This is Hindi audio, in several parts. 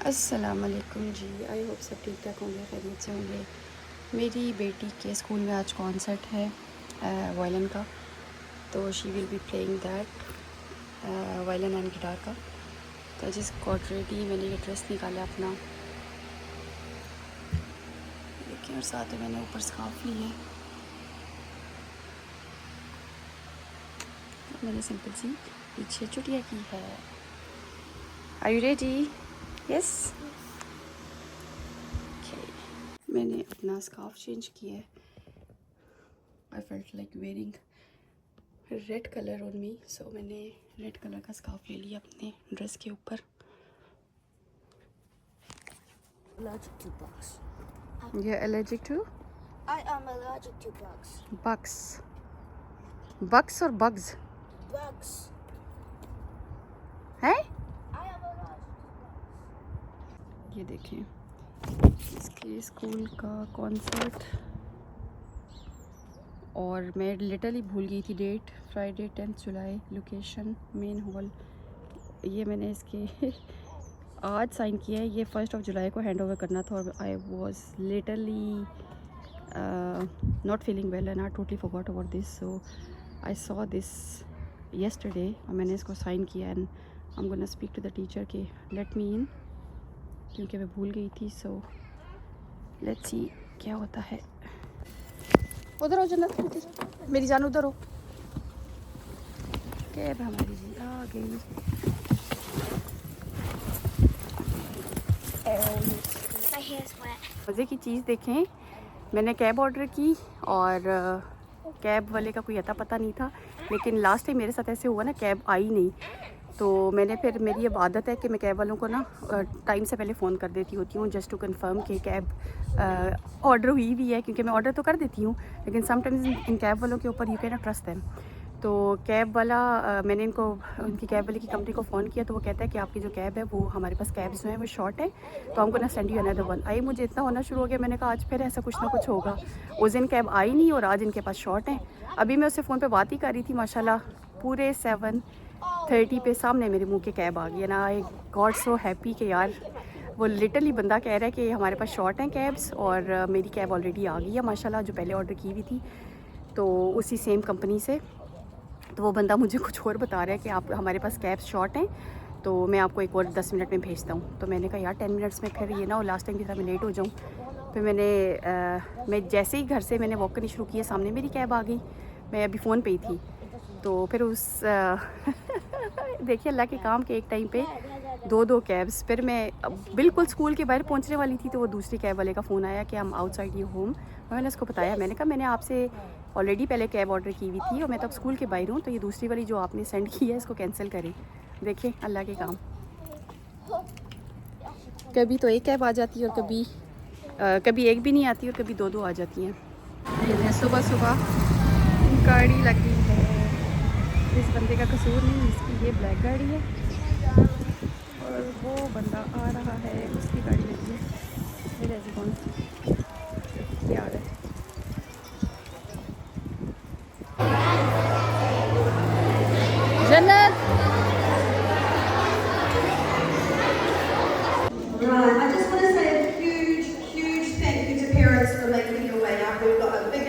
अस्सलाम वालेकुम जी। आई होप सब ठीक ठाक होंगे, खैरियत से होंगे। मेरी बेटी के स्कूल में आज कॉन्सर्ट है वायलिन का, तो she will be playing that violin and guitar का। तो जिस गॉट रेडी, मैंने ये ड्रेस निकाला अपना, देखिए, और साथ में मैंने ऊपर स्कार्फ ली है। तो मैंने सिंपल सी पीछे चुटिया की है। Are you ready? यस। मैंने अपना स्कार्फ चेंज किया है। I felt like wearing red colour on me, so मैंने रेड कलर का स्कार्फ ले लिया अपने ड्रेस के ऊपर। Allergic to bugs. You're allergic to? I am allergic to bugs. Bugs. Bugs or bugs? Bugs. है? I am allergic to bugs. ये देखें, इसके स्कूल का कॉन्सर्ट, और मैं लिटरली भूल गई थी डेट। फ्राइडे 10 जुलाई, लोकेशन मेन हॉल। ये मैंने इसके आज साइन किया है। ये 1 जुलाई को हैंड ओवर करना था, और I was literally not feeling well and I totally forgot about this. So I saw this yesterday और मैंने इसको साइन किया, and I am gonna speak to the teacher के लेट मी इन, क्योंकि मैं भूल गई थी। सो लेट्स सी क्या होता है। उधर हो जन्नत, मेरी जान उधर हो। कैब हमारी जी आ गई। My hair's wet. मज़े की चीज़ देखें, मैंने कैब ऑर्डर की और कैब वाले का कोई अता पता नहीं था, लेकिन लास्ट टाइम मेरे साथ ऐसे हुआ ना, कैब आई नहीं। तो मैंने फिर, मेरी ये आदत है कि मैं कैब वालों को ना टाइम से पहले फ़ोन कर देती होती हूँ, जस्ट टू कंफर्म कि कैब ऑर्डर हुई भी है, क्योंकि मैं ऑर्डर तो कर देती हूँ, लेकिन समटाइम्स इन कैब वालों के ऊपर you can not trust them. तो कैब वाला मैंने इनको, उनकी कैब वाले की कंपनी को फ़ोन किया, तो वो कहता है कि आपकी जो कैब है वो, हमारे पास कैब्स जो हैं वो शॉर्ट है, तो हमको ना सेंड यू अनदर वन। आई मुझे इतना होना शुरू हो गया, मैंने कहा आज फिर ऐसा कुछ ना कुछ होगा। उस दिन कैब आई नहीं और आज इनके पास शॉर्ट है। अभी मैं उससे फ़ोन पे बात ही कर रही थी, माशाल्लाह पूरे 7:30 पे सामने मेरे मुँह के कैब आ गई ना। आई गॉट सो हैप्पी कि यार, वो लिटरली बंदा कह रहा है कि हमारे पास शॉर्ट हैं कैब्स, और मेरी कैब ऑलरेडी आ गई है माशाल्लाह, जो पहले ऑर्डर की हुई थी, तो उसी सेम कंपनी से। तो वो बंदा मुझे कुछ और बता रहा है कि आप, हमारे पास कैब्स शॉर्ट हैं, तो मैं आपको एक और 10 मिनट में भेजता हूँ। तो मैंने कहा यार 10 मिनट्स में फिर ये ना, और लास्ट टाइम की तरह मैं लेट हो जाऊँ। फिर मैं जैसे ही घर से मैंने वॉक करनी शुरू की, सामने मेरी कैब आ गई। मैं अभी फ़ोन पे ही थी, तो फिर देखिए अल्लाह के काम के, एक टाइम पे दो कैब्स। फिर मैं बिल्कुल स्कूल के बाहर पहुंचने वाली थी, तो वो दूसरी कैब वाले का फ़ोन आया कि हम आउटसाइड यू होम। मैंने उसको बताया, मैंने कहा मैंने आपसे ऑलरेडी पहले कैब ऑर्डर की हुई थी, और मैं तब स्कूल के बाहर हूँ, तो ये दूसरी वाली जो आपने सेंड की है इसको कैंसिल करें। देखिए अल्लाह के काम, कभी तो एक कैब आ जाती है, और कभी एक भी नहीं आती, और कभी दो आ जाती हैं। सुबह सुबह गाड़ी लगी है, इस बंदे का कसूर नहीं, इसकी ये ब्लैक गाड़ी है, और वो बंदा आ रहा है, उसकी गाड़ी लगी है। मेरे ऐसे कौन यार है। जन्नत, Right, I just want to say a huge, huge thank you to parents for making your way up. We've got a big...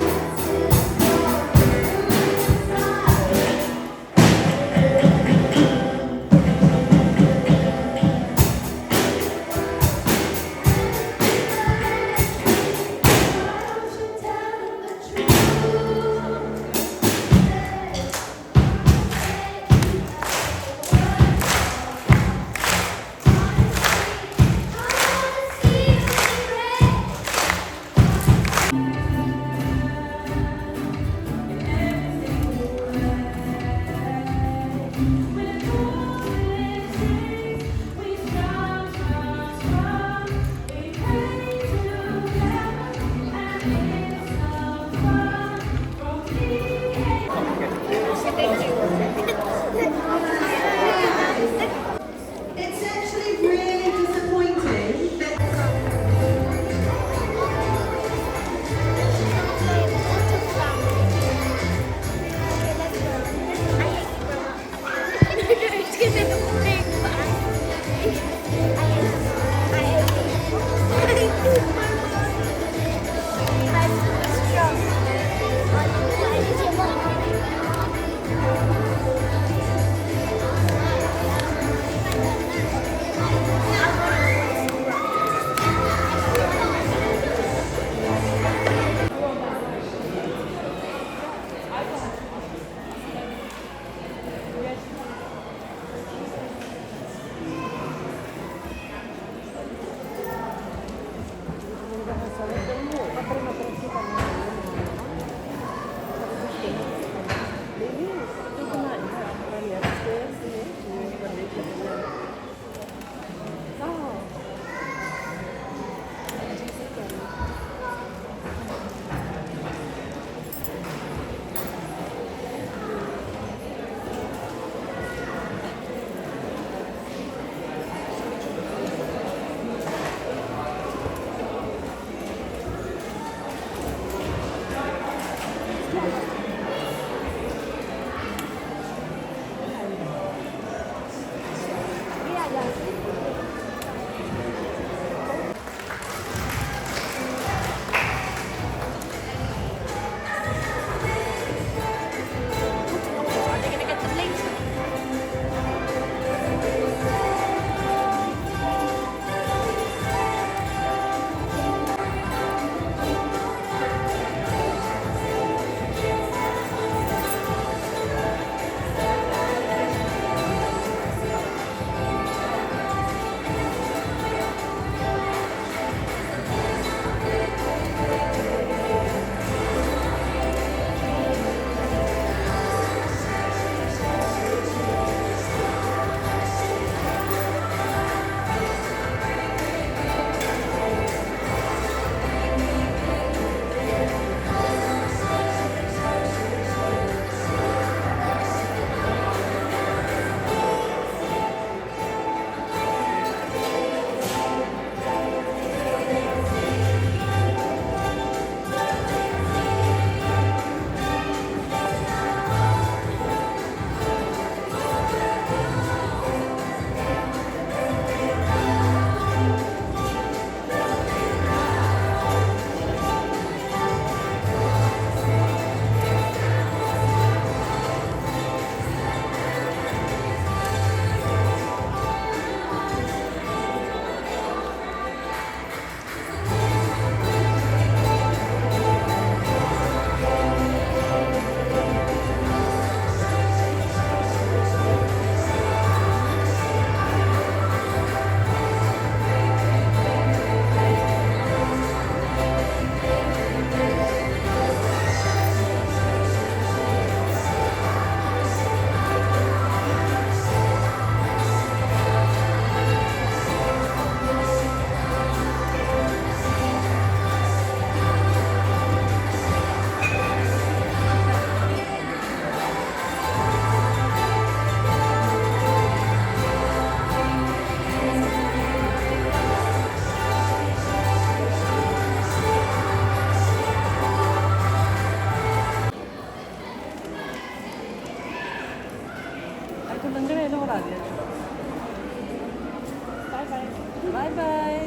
bye bye.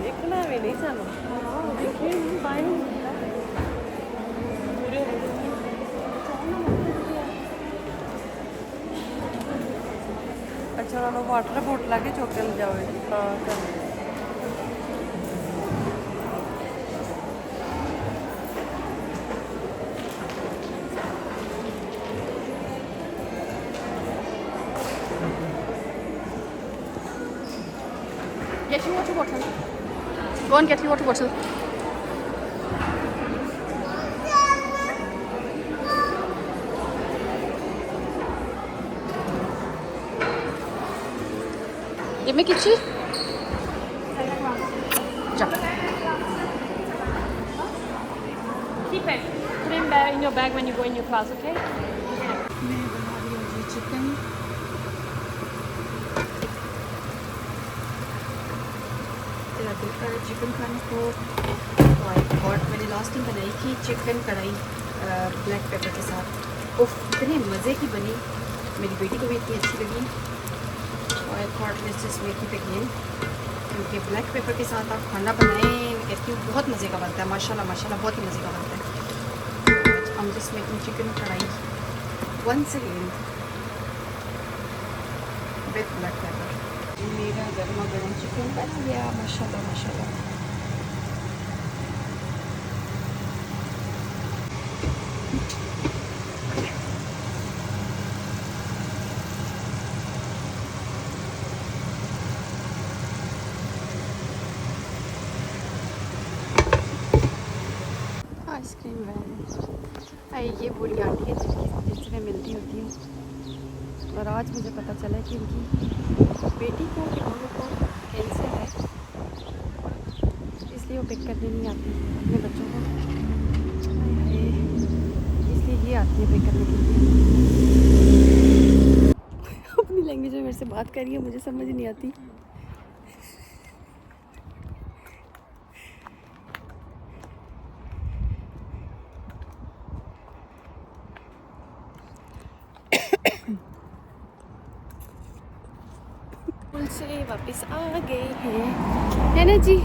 देखना मैं नहीं जाना। देखिए बाय। अच्छा उन्होंने वाटर बोतल आके चौक चल जाओगे। हाँ चल। Get your water bottle. Go and get your water bottle. Give me Kichi. Jump. Keep it. Put him in your bag when you go in your class, okay? मैं बना रही हूँ जी चिकन। तेरा दिल कर चिकन खाने को। और मैंने लास्ट टाइम बनाई थी चिकन कढ़ाई ब्लैक पेपर के साथ। उफ इतने मज़े की बनी, मेरी बेटी को भी इतनी अच्छी लगी। और I thought let's just make it again, क्योंकि ब्लैक पेपर के साथ आप खाना बनाएं मैं कहती हूँ बहुत मज़े का बनता है। माशाल्लाह माशाल्लाह बहुत ही मज़े का बनता है। I'm just making chicken कढ़ाई once again with black pepper। मेरा गर्मा गर्म चिकन बन गया माशाल्लाह माशाल्लाह। आइसक्रीम वैन ये बूढ़ी आंटी है जिससे मैं मिलती होती हूँ। और आज मुझे पता चला कि उनकी बेटी को मामू को कैंसर है, इसलिए वो पिक करने नहीं आती अपने बच्चों को। इसलिए ये आती है पिक करने के लिए। अपनी लैंग्वेज में मेरे से बात कर रही है, मुझे समझ नहीं आती। स्कूल से वापस आ गए हैं, है ना जी।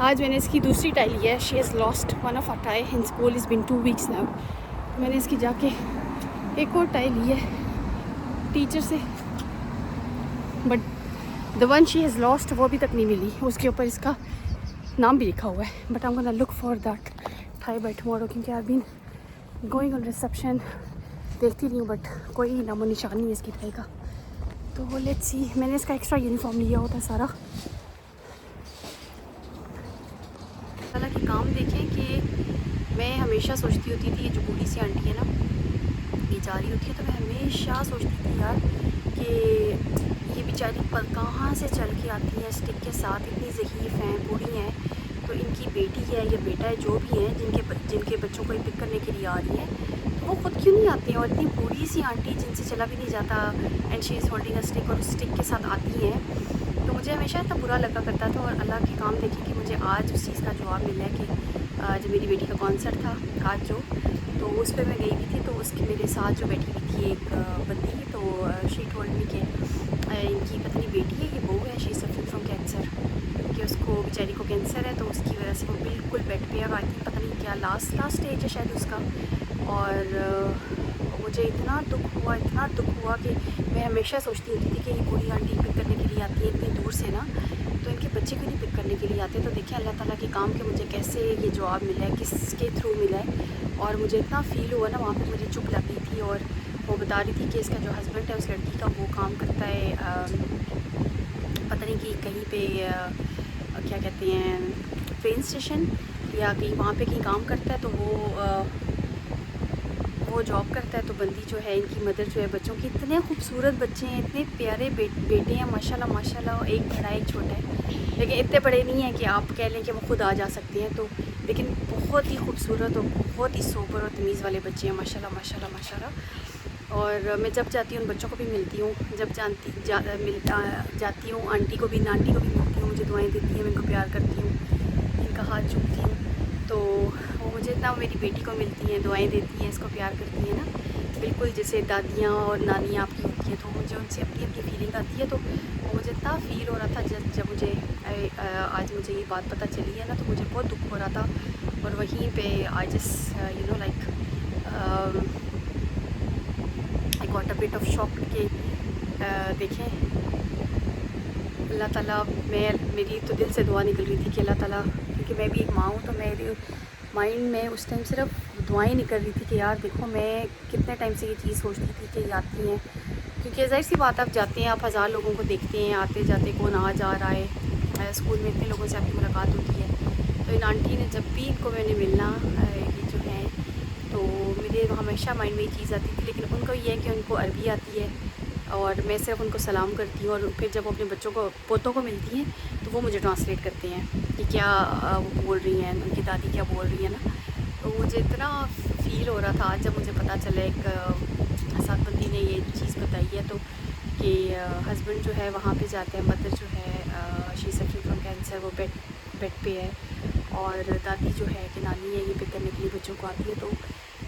आज मैंने इसकी दूसरी टाई ली है। She has lost one of a tie in school. Is been 2 weeks now. मैंने इसकी जाके एक और टाई ली है टीचर से, but the one she has lost वो अभी तक नहीं मिली। उसके ऊपर इसका नाम भी लिखा हुआ है, but I am gonna look for that tie by tomorrow, क्योंकि I been going on reception देखती रही हूँ, बट कोई नामो निशान नहीं है इसकी टाई का। तो लेट्स सी। मैंने इसका एक्स्ट्रा यूनिफॉर्म लिया होता सारा। हालांकि काम देखें कि मैं हमेशा सोचती होती थी, ये जो बूढ़ी सी आंटी है ना ये जा रही होती है, तो मैं हमेशा सोचती थी यार कि ये बेचारी पर कहाँ से चल के आती है स्टिक के साथ, इतनी ज़हीफ़ हैं, बूढ़ी हैं, तो इनकी बेटी है या बेटा है जो भी है जिनके बच्चों को पिक करने के लिए आ रही है, तो वो खुद क्यों नहीं आती हैं। और इतनी बूढ़ी सी आंटी जिनसे चला भी नहीं जाता, and she is holding a stick, और उस स्टिक के साथ आती हैं। तो मुझे हमेशा इतना बुरा लगा करता था। और अल्लाह के काम देखे कि मुझे आज उस चीज़ का जवाब मिला है कि जब मेरी बेटी का कॉन्सर्ट था आज जो, तो उस पर मैं गई हुई थी, तो उसके मेरे साथ जो बैठी हुई थी एक बंदी, तो शी टोल्ड मी कि इनकी पता नहीं बेटी है, ये बहू है, शी सफरिंग फ्रॉम कैंसर, कि उसको बेचारी को कैंसर है, तो उसकी वजह से वो बिल्कुल बेड पे है। आई थिंक पता नहीं क्या लास्ट स्टेज है शायद उसका। और मुझे इतना दुख हुआ कि मैं हमेशा सोचती होती थी कि ये बूढ़ी आंटी पिक करने के लिए आती है इतनी दूर से ना, तो इनके बच्चे क्यों नहीं पिक करने के लिए आते। तो देखिए अल्लाह ताला के काम के मुझे कैसे ये जवाब मिला है, किसके थ्रू मिला है। और मुझे इतना फ़ील हुआ ना, वहाँ पे मुझे चुप लग गई थी। और वो बता रही थी कि इसका जो हस्बैंड है उस लड़की का, वो काम करता है पता नहीं कि कहीं पे क्या कहते हैं ट्रेन स्टेशन या कहीं वहाँ पे कहीं काम करता है, तो वो जॉब करता है। तो बंदी जो है इनकी मदर जो है बच्चों की, इतने खूबसूरत बच्चे हैं, इतने प्यारे बेटे हैं माशाल्लाह माशाल्लाह। एक बड़ा एक छोटा है, लेकिन इतने बड़े नहीं हैं कि आप कह लें कि वो खुद आ जा सकते हैं, तो लेकिन बहुत ही खूबसूरत और बहुत ही सोबर और तमीज़ वाले बच्चे हैं माशाल्लाह माशाल्लाह माशाल्लाह। और मैं जब जाती हूँ उन बच्चों को भी मिलती हूँ, जब जाती हूँ आंटी को भी मिलती हूँ, मुझे दुआएं देती हैं, मैं इनको प्यार करती हूँ, इनका हाथ चूमती हूँ। तो वो मुझे इतना मेरी बेटी को मिलती हैं, दुआएं देती हैं, इसको प्यार करती हैं ना, बिल्कुल जैसे दादियाँ और नानियाँ आपकी होती हैं, तो मुझे उनसे अपनी अपनी फीलिंग आती है। तो वो मुझे इतना फ़ील हो रहा था जब मुझे आज मुझे ये बात पता चली है ना, तो मुझे बहुत दुख हो रहा था। और वहीं पे I just you know like I got a bit of shock कि देखें अल्लाह ताला, मेरी तो दिल से दुआ निकल रही थी कि अल्लाह ताला, क्योंकि मैं भी एक माँ हूँ, तो मेरे माइंड में उस टाइम सिर्फ दुआएं निकल रही थी कि यार देखो मैं कितने टाइम से ये चीज़ सोचती थी कि ये आती हैं। क्योंकि ज़ाहिर सी बात, आप जाते हैं, आप हज़ार लोगों को देखते हैं आते जाते, कौन आ जा रहा है, स्कूल में इतने लोगों से आपकी मुलाकात होती है। तो इन आंटी ने जब भी इनको मैंने मिलना ये जो है, तो मेरे हमेशा माइंड में ये चीज़ आती थी। लेकिन उनको ये है कि उनको अरबी आती है और मैं सिर्फ उनको सलाम करती हूँ, और फिर जब वो अपने बच्चों को, पोतों को मिलती हैं, तो वो मुझे ट्रांसलेट करते हैं कि क्या वो बोल रही हैं, उनकी दादी क्या बोल रही है ना। तो मुझे इतना फ़ील हो रहा था आज जब मुझे पता चला, एक साथबंदी ने ये चीज़ बताई है, तो कि हस्बैंड जो है वहाँ पे जाते हैं, मदर जो है शी सफरिंग फ्रॉम कैंसर, वो बेड पे है, और दादी जो है कि नानी है, ये पिक करने के लिए बच्चों को आती है। तो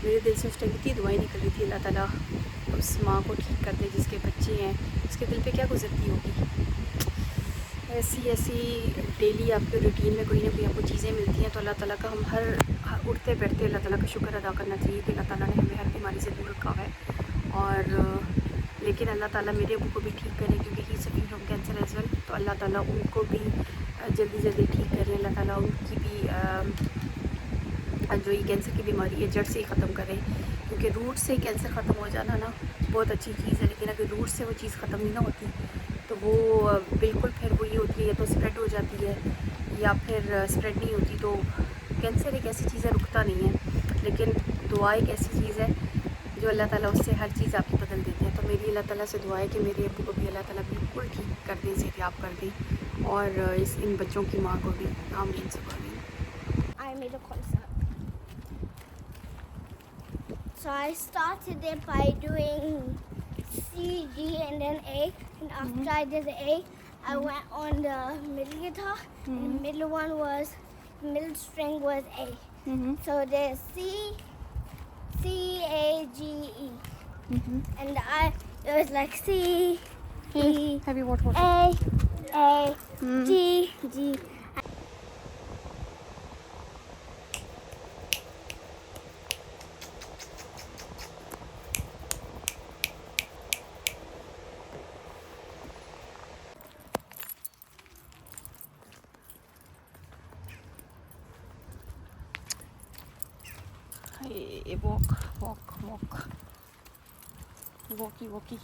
मेरे दिल से उस टाइम इतनी दुआएं निकल रही थी, अल्लाह ताला उस माँ को ठीक कर दे जिसके बच्चे हैं, उसके दिल पे क्या गुजरती होगी। ऐसी डेली आपके रूटीन में कोई ना कोई आपको चीज़ें मिलती हैं, तो अल्लाह ताला का हम हर उठते बैठते अल्लाह ताला का शुक्र अदा करना चाहिए कि अल्लाह ताला ने हमें हर बीमारी से दूर रखा हुआ है। और लेकिन अल्लाह ताला मेरे अबू को भी ठीक करें, क्योंकि he suffering from cancer as well, तो अल्लाह ताला उनको भी जल्दी जल्दी ठीक करें। अल्लाह ताला उनकी भी जो ये कैंसर की बीमारी है जड़ से ही ख़त्म करें, क्योंकि रूट से कैंसर ख़त्म हो जाना ना बहुत अच्छी चीज़ है। लेकिन अगर रूट से वो चीज़ ख़त्म नहीं ना होती, तो वो बिल्कुल फिर वो ये होती है, या तो स्प्रेड हो जाती है या फिर स्प्रेड नहीं होती। तो कैंसर एक ऐसी चीज़ है, रुकता नहीं है। लेकिन दुआ एक ऐसी चीज़ है जो अल्लाह ताला उससे हर चीज़ आपकी बदल देते हैं। तो मेरी अल्लाह ताला से दुआ है कि मेरे अब्बू को भी अल्लाह ताला बिल्कुल ठीक कर दें, सेहतियाब कर दें, और इन बच्चों की माँ को भी आमीन से आमीन। I made a concert. So I started it by doing C, D, and then A. And after I did the A, I went on the middle guitar. And the middle one was, the middle string was A. So there's C, A, G, E. And it was like C, E, Heavy water. A, G, G. Hey, walk, walky.